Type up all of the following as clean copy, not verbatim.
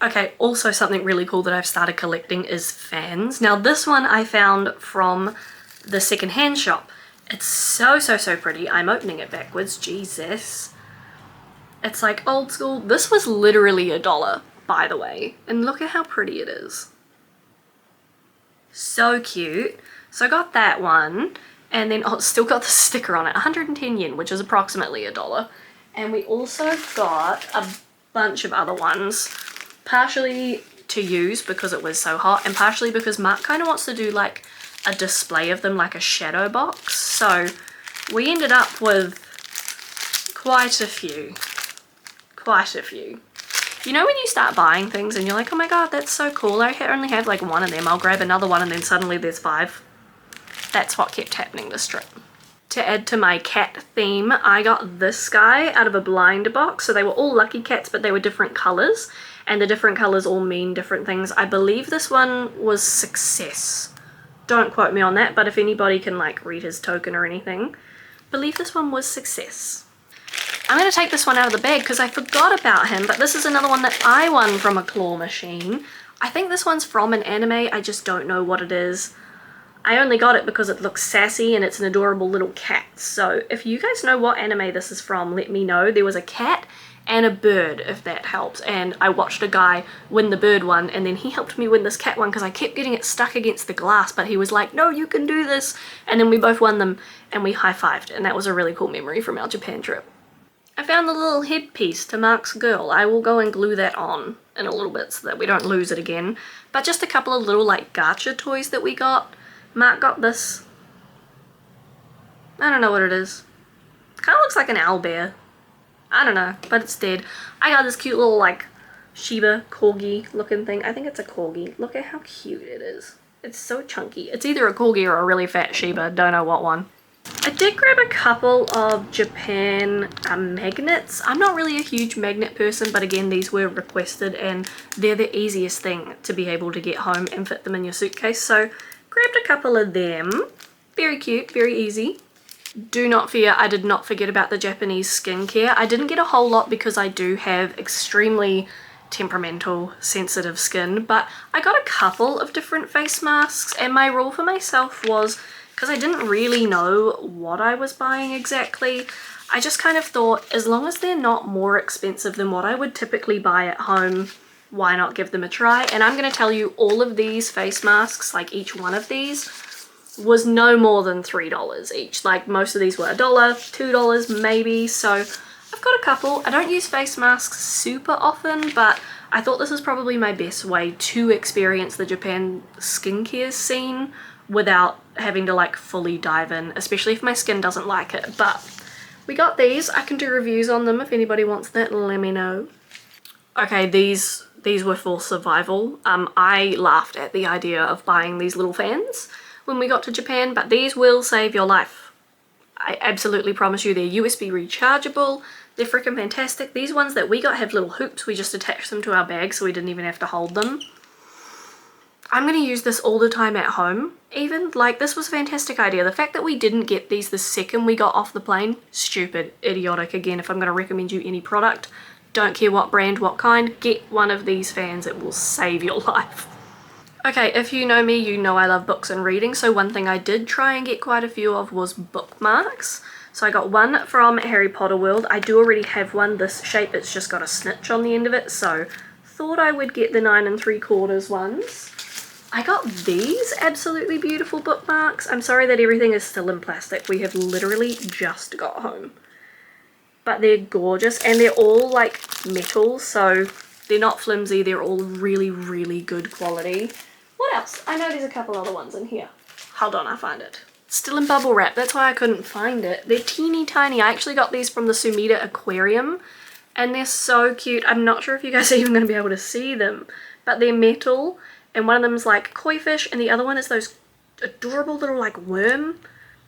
Okay, also something really cool that I've started collecting is fans. Now this one I found from the secondhand shop. It's so pretty. I'm opening it backwards, Jesus. It's like old school. This was literally $1, by the way. And look at how pretty it is. So cute. So I got that one. And then, oh, it's still got the sticker on it. 110 yen, which is approximately $1. And we also got a bunch of other ones. Partially to use because it was so hot, and partially because Mark kind of wants to do like a display of them, like a shadow box. So we ended up with quite a few. You know when you start buying things and you're like, oh my god, that's so cool, I only have like one of them, I'll grab another one, and then suddenly there's 5. That's what kept happening this trip. To add to my cat theme, I got this guy out of a blind box. So they were all lucky cats, but they were different colours. And the different colours all mean different things. I believe this one was Success. Don't quote me on that, but if anybody can like read his token or anything, I believe this one was Success. I'm going to take this one out of the bag because I forgot about him, but this is another one that I won from a claw machine. I think this one's from an anime, I just don't know what it is. I only got it because it looks sassy and it's an adorable little cat. So if you guys know what anime this is from, let me know. There was a cat and a bird, if that helps. And I watched a guy win the bird one, and then he helped me win this cat one because I kept getting it stuck against the glass, but he was like, no, you can do this. And then we both won them and we high-fived, and that was a really cool memory from our Japan trip. I found the little headpiece to Mark's girl. I will go and glue that on in a little bit so that we don't lose it again. But just a couple of little like gacha toys that we got. Mark got this. I don't know what it is. Kind of looks like an owlbear. I don't know, but it's dead. I got this cute little like Shiba corgi looking thing. I think it's a corgi. Look at how cute it is. It's so chunky. It's either a corgi or a really fat Shiba. Don't know what one. I did grab a couple of Japan magnets. I'm not really a huge magnet person, but again, these were requested and they're the easiest thing to be able to get home and fit them in your suitcase. So grabbed a couple of them. Very cute, very easy. Do not fear, I did not forget about the Japanese skincare. I didn't get a whole lot because I do have extremely temperamental, sensitive skin, but I got a couple of different face masks, and my rule for myself was, because I didn't really know what I was buying exactly, I just kind of thought, as long as they're not more expensive than what I would typically buy at home, why not give them a try? And I'm going to tell you, all of these face masks, like each one of these, was no more than $3 each. Like most of these were $1, $2 maybe. So I've got a couple. I don't use face masks super often, but I thought this is probably my best way to experience the Japan skincare scene without having to like fully dive in, especially if my skin doesn't like it. But we got these. I can do reviews on them if anybody wants that, let me know. Okay, these were for survival. I laughed at the idea of buying these little fans when we got to Japan, but these will save your life. I absolutely promise you. They're USB rechargeable. They're freaking fantastic. These ones that we got have little hoops. We just attached them to our bag so we didn't even have to hold them. I'm going to use this all the time at home even. Like, this was a fantastic idea. The fact that we didn't get these the second we got off the plane, stupid, idiotic. Again, if I'm going to recommend you any product, don't care what brand, what kind, get one of these fans. It will save your life. Okay, if you know me, you know I love books and reading, so one thing I did try and get quite a few of was bookmarks. So I got one from Harry Potter World. I do already have one this shape, it's just got a snitch on the end of it, so thought I would get the 9 3/4 ones. I got these absolutely beautiful bookmarks. I'm sorry that everything is still in plastic. We have literally just got home. But they're gorgeous, and they're all like metal, so they're not flimsy. They're all really, really good quality. What else? I know there's a couple other ones in here. Hold on, I'll find it. Still in bubble wrap, that's why I couldn't find it. They're teeny tiny. I actually got these from the Sumida Aquarium, and they're so cute. I'm not sure if you guys are even going to be able to see them, but they're metal, and one of them is like koi fish, and the other one is those adorable little like worm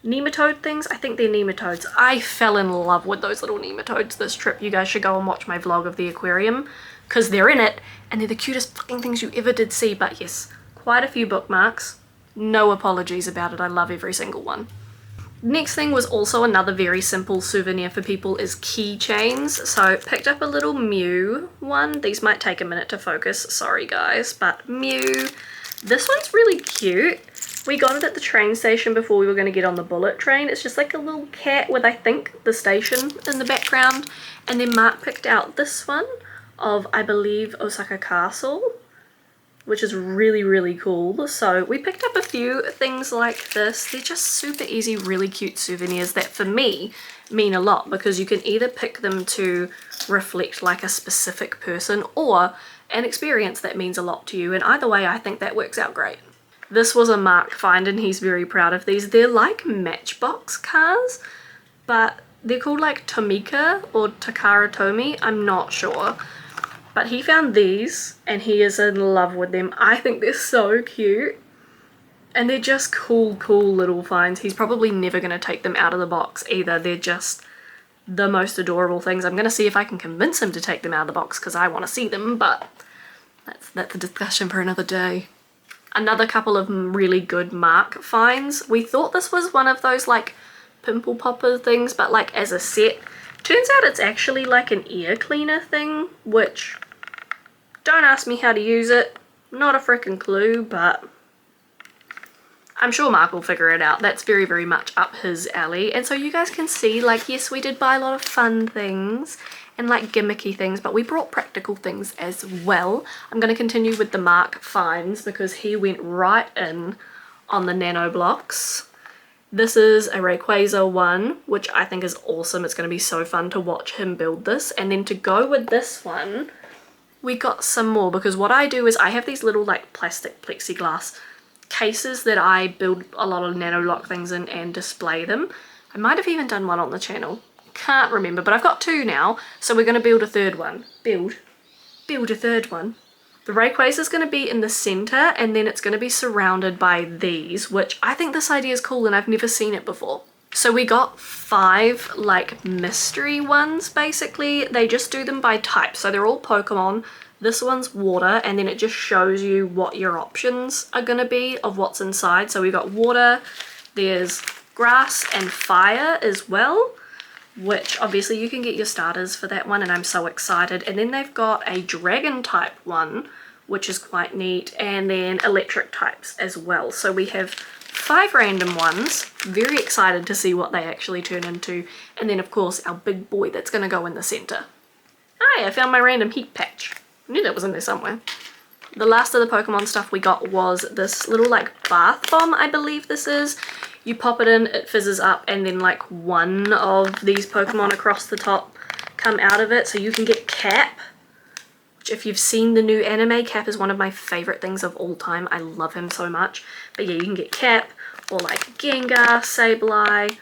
nematode things. I think they're nematodes. I fell in love with those little nematodes this trip. You guys should go and watch my vlog of the aquarium, because they're in it, and they're the cutest fucking things you ever did see. But yes, quite a few bookmarks. No apologies about it. I love every single one. Next thing was also another very simple souvenir for people is keychains. So picked up a little Mew one. These might take a minute to focus, sorry guys, but Mew. This one's really cute. We got it at the train station before we were going to get on the bullet train. It's just like a little cat with, I think, the station in the background. And then Mark picked out this one of, I believe, Osaka Castle, which is really, really cool. So we picked up a few things like this. They're just super easy, really cute souvenirs that for me mean a lot, because you can either pick them to reflect like a specific person or an experience that means a lot to you. And either way, I think that works out great. This was a Mark find and he's very proud of these. They're like Matchbox cars, but they're called like Tomika or Takara Tomy, I'm not sure. But he found these and he is in love with them. I think they're so cute. And they're just cool, cool little finds. He's probably never going to take them out of the box either. They're just the most adorable things. I'm going to see if I can convince him to take them out of the box because I want to see them, but that's a discussion for another day. Another couple of really good Mark finds. We thought this was one of those like pimple popper things, but like as a set. Turns out it's actually like an ear cleaner thing, which don't ask me how to use it. Not a freaking clue, but I'm sure Mark will figure it out. That's very, very much up his alley. And so you guys can see, like, yes, we did buy a lot of fun things and like gimmicky things, but we brought practical things as well. I'm going to continue with the Mark finds because he went right in on the nano blocks. This is a Rayquaza one, which I think is awesome. It's going to be so fun to watch him build this. And then to go with this one, we got some more, because what I do is I have these little like plastic plexiglass cases that I build a lot of nano block things in and display them. I might have even done one on the channel. Can't remember, but I've got two now, so we're going to build a third one. Build a third one. The Rayquaza is going to be in the center, and then it's going to be surrounded by these, which I think this idea is cool and I've never seen it before. So we got 5 like mystery ones basically. They just do them by type, so they're all Pokemon. This one's water, and then it just shows you what your options are going to be of what's inside. So we've got water, there's grass and fire as well, which obviously you can get your starters for that one, and I'm so excited. And then they've got a dragon type one, which is quite neat, and then electric types as well. So we have 5 random ones. Very excited to see what they actually turn into. And then of course our big boy that's going to go in the center. Hi, I found my random heat patch. I knew that was in there somewhere. The last of the Pokemon stuff we got was this little like bath bomb, I believe this is. You pop it in, it fizzes up, and then like one of these Pokemon across the top come out of it. So you can get Cap, which if you've seen the new anime, Cap is one of my favorite things of all time. I love him so much. But yeah, you can get Cap, or like Gengar, Sableye.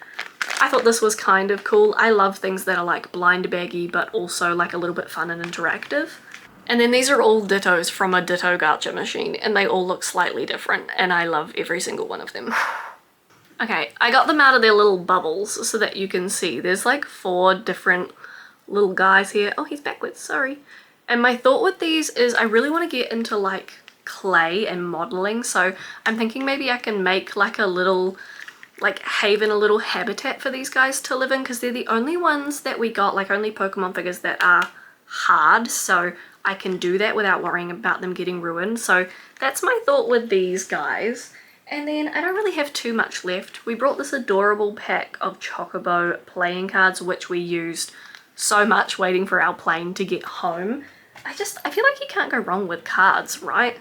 I thought this was kind of cool. I love things that are like blind baggy, but also like a little bit fun and interactive. And then these are all Dittos from a Ditto Gacha machine, and they all look slightly different, and I love every single one of them. Okay, I got them out of their little bubbles so that you can see. There's like 4 different little guys here. Oh, he's backwards, sorry. And my thought with these is I really want to get into like clay and modeling. So I'm thinking maybe I can make like a little like haven, a little habitat for these guys to live in, because they're the only ones that we got, like only Pokemon figures that are hard. So I can do that without worrying about them getting ruined. So that's my thought with these guys. And then I don't really have too much left. We brought this adorable pack of Chocobo playing cards, which we used so much waiting for our plane to get home. I feel like you can't go wrong with cards, right?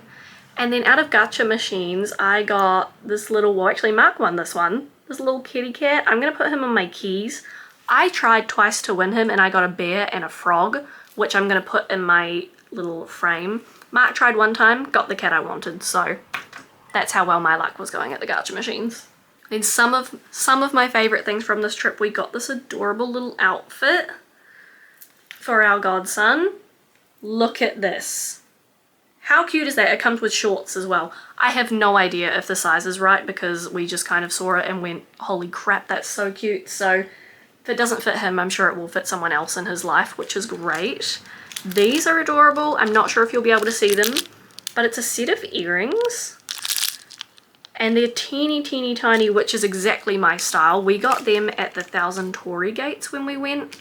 And then out of Gacha machines, I got this little, well actually Mark won this one, this little kitty cat. I'm going to put him on my keys. I tried twice to win him and I got a bear and a frog, which I'm going to put in my little frame. Mark tried one time, got the cat I wanted, so that's how well my luck was going at the Gacha machines. Then some of my favorite things from this trip, we got this adorable little outfit for our godson. Look at this. How cute is that? It comes with shorts as well. I have no idea if the size is right because we just kind of saw it and went, holy crap, that's so cute. So if it doesn't fit him, I'm sure it will fit someone else in his life, which is great. These are adorable. I'm not sure if you'll be able to see them, but it's a set of earrings. and they're teeny tiny, which is exactly my style. We got them at the 1000 Torii Gates when we went.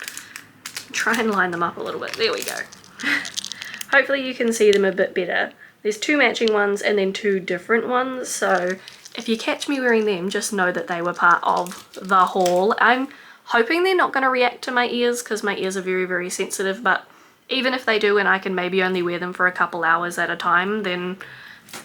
Try and line them up a little bit. There we go. Hopefully you can see them a bit better. There's 2 matching ones and then 2 different ones, so if you catch me wearing them, just know that they were part of the haul. I'm hoping they're not going to react to my ears because my ears are very sensitive, but even if they do and I can maybe only wear them for a couple hours at a time, then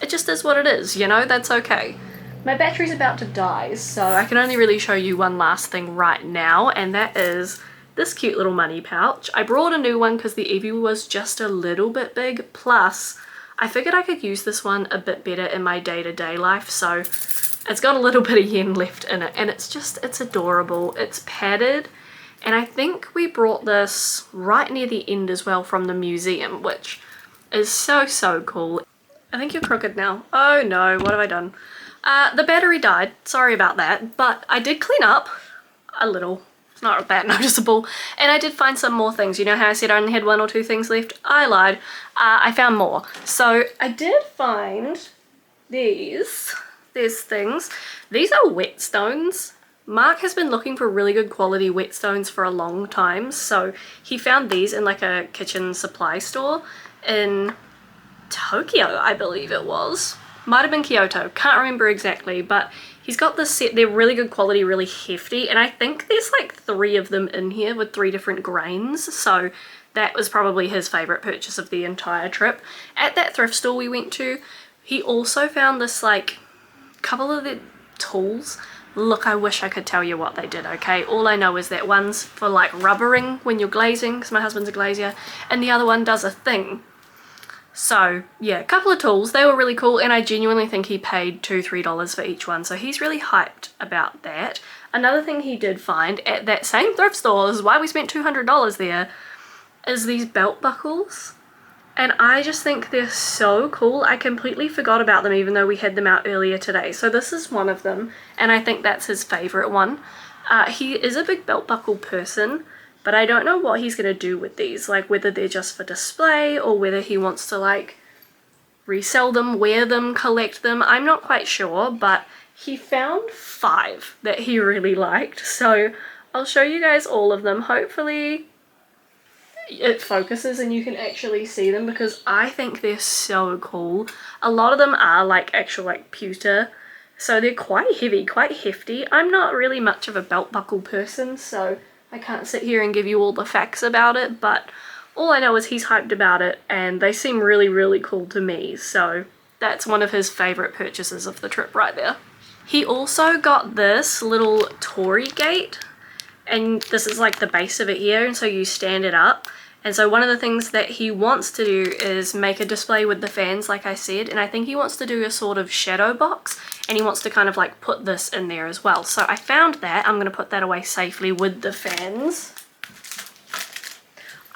it just is what it is, you know, that's okay. My battery's about to die, so I can only really show you one last thing right now, and that is this cute little money pouch. I brought a new one because the Eevee was just a little bit big, plus I figured I could use this one a bit better in my day-to-day life, so it's got a little bit of yen left in it, and it's adorable. It's padded, and I think we brought this right near the end as well from the museum, which is so cool. I think you're crooked now. Oh no, what have I done? The battery died, sorry about that, but I did clean up a little. It's not that noticeable, and I did find some more things. You know how I said I only had 1 or 2 things left? I lied. I found more. So I did find these things. These are whetstones. Mark has been looking for really good quality whetstones for a long time, so he found these in like a kitchen supply store in Tokyo, I believe it was. Might have been Kyoto, can't remember exactly, but he's got this set. They're really good quality, really hefty, and I think there's like 3 of them in here with 3 different grains, so that was probably his favourite purchase of the entire trip. At that thrift store we went to, he also found this like couple of the tools. Look, I wish I could tell you what they did, okay? All I know is that one's for like rubbering when you're glazing, because my husband's a glazier, and the other one does a thing. So yeah, a couple of tools. They were really cool, and I genuinely think he paid $2–3 for each one, so he's really hyped about that. Another thing he did find at that same thrift store, this is why we spent $200 there, is these belt buckles. And I just think they're so cool. I completely forgot about them even though we had them out earlier today. So this is one of them, and I think that's his favourite one. He is a big belt buckle person, but I don't know what he's going to do with these, like whether they're just for display or whether he wants to like resell them, wear them, collect them. I'm not quite sure, but he found 5 that he really liked. So I'll show you guys all of them. Hopefully it focuses and you can actually see them because I think they're so cool. A lot of them are like actual like pewter, so they're quite heavy, quite hefty. I'm not really much of a belt buckle person, so I can't sit here and give you all the facts about it, but all I know is he's hyped about it and they seem really cool to me, so that's one of his favourite purchases of the trip right there. He also got this little Torii gate, and this is like the base of it here, and so you stand it up. And so one of the things that he wants to do is make a display with the fans, like I said, and I think he wants to do a sort of shadow box, and he wants to kind of like put this in there as well. So I found that. I'm going to put that away safely with the fans.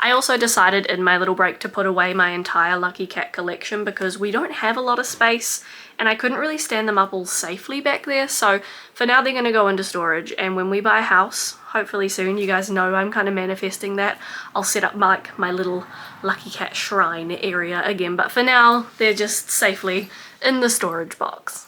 I also decided in my little break to put away my entire Lucky Cat collection because we don't have a lot of space and I couldn't really stand them up all safely back there. So for now they're going to go into storage, and when we buy a house, hopefully soon, you guys know I'm kind of manifesting that, I'll set up my little Lucky Cat shrine area again, but for now they're just safely in the storage box.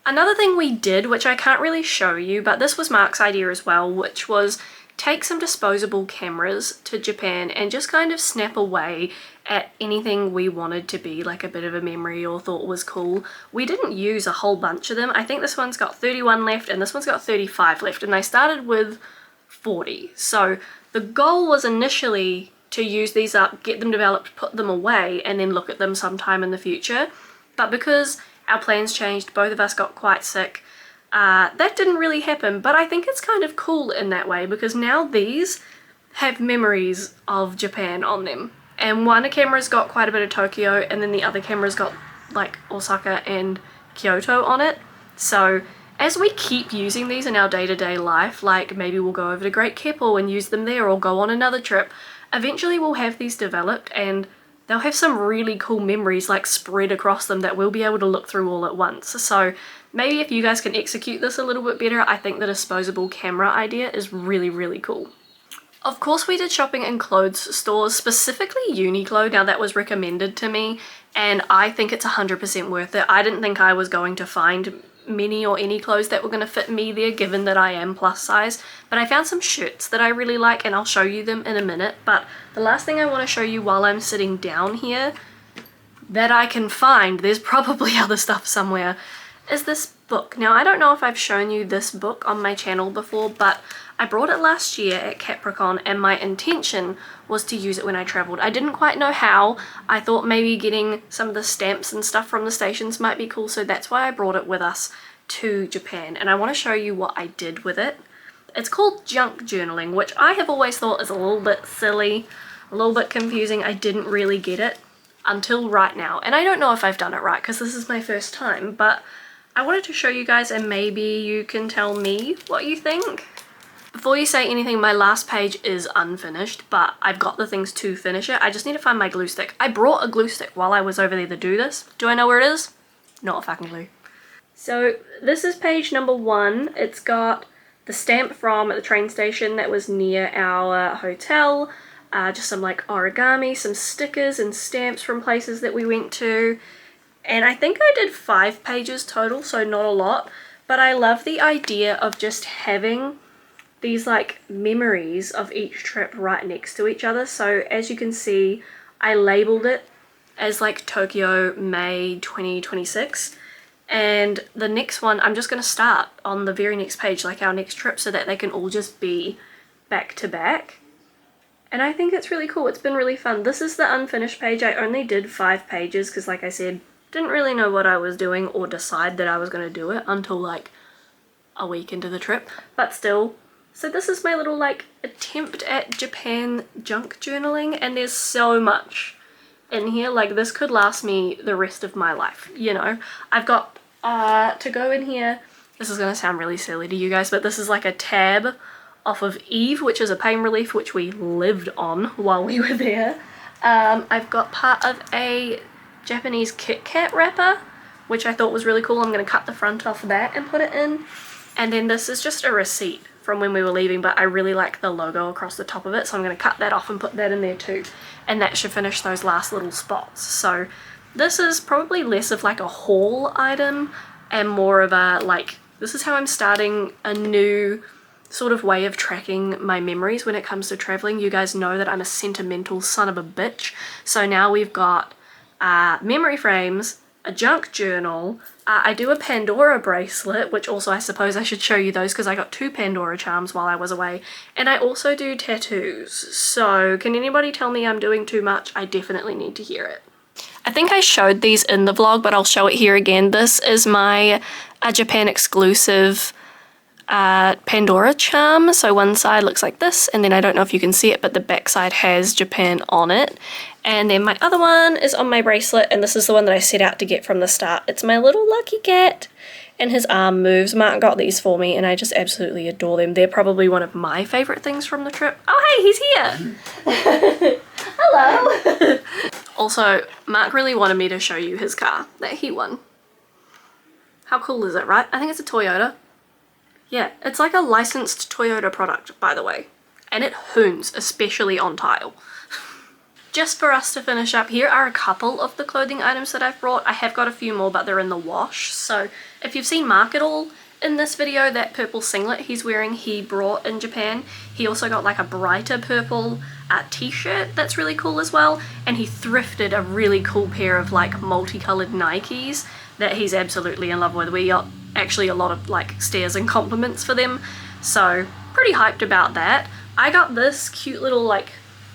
Another thing we did, which I can't really show you, but this was Mark's idea as well, which was take some disposable cameras to Japan and just kind of snap away at anything we wanted to be like a bit of a memory or thought was cool. We didn't use a whole bunch of them. I think this one's got 31 left and this one's got 35 left, and they started with 40. So the goal was initially to use these up, get them developed, put them away, and then look at them sometime in the future. But because our plans changed, both of us got quite sick, that didn't really happen. But I think it's kind of cool in that way because now these have memories of Japan on them. And one camera's got quite a bit of Tokyo, and then the other camera's got like Osaka and Kyoto on it. So as we keep using these in our day-to-day life, like maybe we'll go over to Great Keppel and use them there or go on another trip, eventually we'll have these developed and they'll have some really cool memories like spread across them that we'll be able to look through all at once. So maybe if you guys can execute this a little bit better, I think the disposable camera idea is really cool. Of course we did shopping in clothes stores, specifically Uniqlo. Now that was recommended to me and I think it's 100% worth it. I didn't think I was going to find many or any clothes that were going to fit me there, given that I am plus size, but I found some shirts that I really like and I'll show you them in a minute. But the last thing I want to show you while I'm sitting down here that I can find, there's probably other stuff somewhere, is this book. Now I don't know if I've shown you this book on my channel before, but I brought it last year at Capricorn and my intention was to use it when I travelled. I didn't quite know how. I thought maybe getting some of the stamps and stuff from the stations might be cool, so that's why I brought it with us to Japan, and I want to show you what I did with it. It's called junk journaling, which I have always thought is a little bit silly, a little bit confusing. I didn't really get it until right now, and I don't know if I've done it right because this is my first time, but I wanted to show you guys and maybe you can tell me what you think. Before you say anything, my last page is unfinished, but I've got the things to finish it. I just need to find my glue stick. I brought a glue stick while I was over there to do this. Do I know where it is? Not a fucking clue. So this is page number 1. It's got the stamp from the train station that was near our hotel, just some like origami, some stickers and stamps from places that we went to, and I think I did 5 pages total, so not a lot, but I love the idea of just having these like memories of each trip right next to each other. So as you can see, I labeled it as like Tokyo May 2026, and the next one I'm just going to start on the very next page, like our next trip, so that they can all just be back to back. And I think it's really cool. It's been really fun. This is the unfinished page. I only did 5 pages because, like I said, didn't really know what I was doing or decide that I was going to do it until like a week into the trip, but still. So this is my little like attempt at Japan junk journaling, and there's so much in here. Like this could last me the rest of my life, you know. I've got to go in here, this is gonna sound really silly to you guys, but this is like a tab off of Eve, which is a pain relief which we lived on while we were there. I've got part of a Japanese Kit Kat wrapper, which I thought was really cool. I'm gonna cut the front off that and put it in. And then this is just a receipt from when we were leaving, but I really like the logo across the top of it, so I'm going to cut that off and put that in there too, and that should finish those last little spots. So this is probably less of like a haul item and more of a like, this is how I'm starting a new sort of way of tracking my memories when it comes to traveling. You guys know that I'm a sentimental son of a bitch, so now we've got memory frames, a junk journal, I do a Pandora bracelet, which also I suppose I should show you those because I got 2 Pandora charms while I was away, and I also do tattoos. So can anybody tell me I'm doing too much? I definitely need to hear it. I think I showed these in the vlog, but I'll show it here again. This is my Japan exclusive Pandora charm. So one side looks like this, and then I don't know if you can see it, but the back side has Japan on it. And then my other one is on my bracelet, and this is the one that I set out to get from the start. It's my little lucky cat, and his arm moves. Mark got these for me, and I just absolutely adore them. They're probably one of my favourite things from the trip. Oh hey, he's here! Hello! Also, Mark really wanted me to show you his car that he won. How cool is it, right? I think it's a Toyota. Yeah, it's like a licensed Toyota product, by the way. And it hoons, especially on tile. Just for us to finish up, here are a couple of the clothing items that I've brought. I have got a few more, but they're in the wash. So if you've seen Mark at all in this video, that purple singlet he's wearing, he brought in Japan. He also got like a brighter purple t-shirt that's really cool as well. And he thrifted a really cool pair of like multicolored Nikes that he's absolutely in love with. We got actually a lot of like stares and compliments for them. So pretty hyped about that. I got this cute little like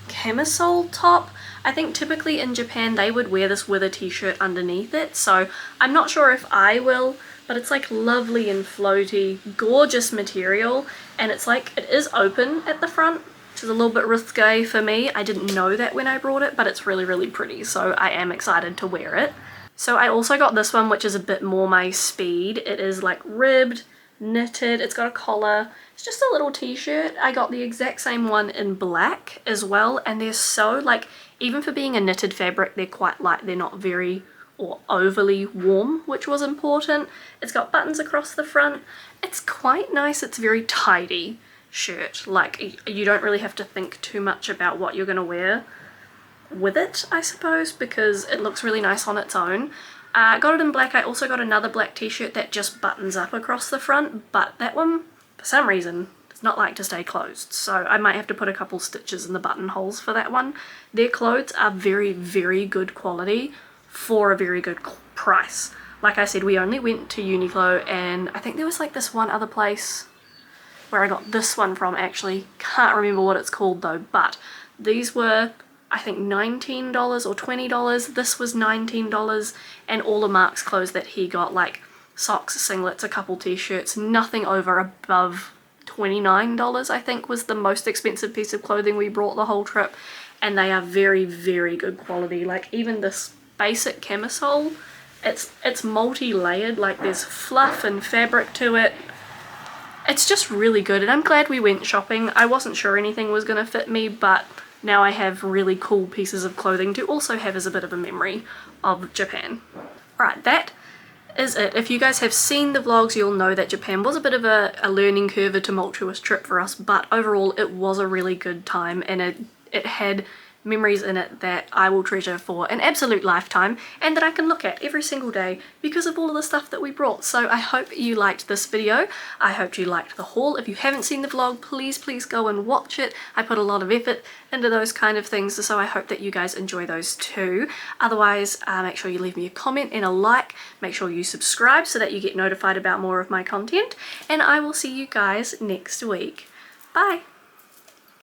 camisole top. I think typically in Japan they would wear this with a t-shirt underneath it, so I'm not sure if I will, but it's like lovely and floaty, gorgeous material, and it's like it is open at the front, which is a little bit risque for me. I didn't know that when I brought it, but it's really, really pretty, so I am excited to wear it. So I also got this one, which is a bit more my speed. It is like ribbed, knitted, it's got a collar. It's just a little t-shirt. I got the exact same one in black as well, and they're so like, even for being a knitted fabric, they're quite light. They're not very or overly warm, which was important. It's got buttons across the front. It's quite nice. It's very tidy shirt. Like you don't really have to think too much about what you're gonna wear with it, I suppose, because it looks really nice on its own. Got it in black. I also got another black t-shirt that just buttons up across the front, but that one, for some reason, does not like to stay closed. So I might have to put a couple stitches in the buttonholes for that one. Their clothes are very, very good quality for a very good price. Like I said, we only went to Uniqlo, and I think there was like this one other place where I got this one from, actually. Can't remember what it's called though, but these were, I think, $19 or $20. This was $19, and all of Mark's clothes that he got, like socks, singlets, a couple t-shirts, nothing above $29, I think, was the most expensive piece of clothing we brought the whole trip, and they are very, very good quality. Like even this basic camisole, it's multi-layered, like there's fluff and fabric to it. It's just really good, and I'm glad we went shopping. I wasn't sure anything was going to fit me, but now I have really cool pieces of clothing to also have as a bit of a memory of Japan. Right, that is it. If you guys have seen the vlogs, you'll know that Japan was a bit of a learning curve, a tumultuous trip for us, but overall it was a really good time, and it had memories in it that I will treasure for an absolute lifetime, and that I can look at every single day because of all of the stuff that we brought. So I hope you liked this video. I hope you liked the haul. If you haven't seen the vlog, please go and watch it. I put a lot of effort into those kind of things, so I hope that you guys enjoy those too. Otherwise, make sure you leave me a comment and a like. Make sure you subscribe so that you get notified about more of my content, and I will see you guys next week. Bye!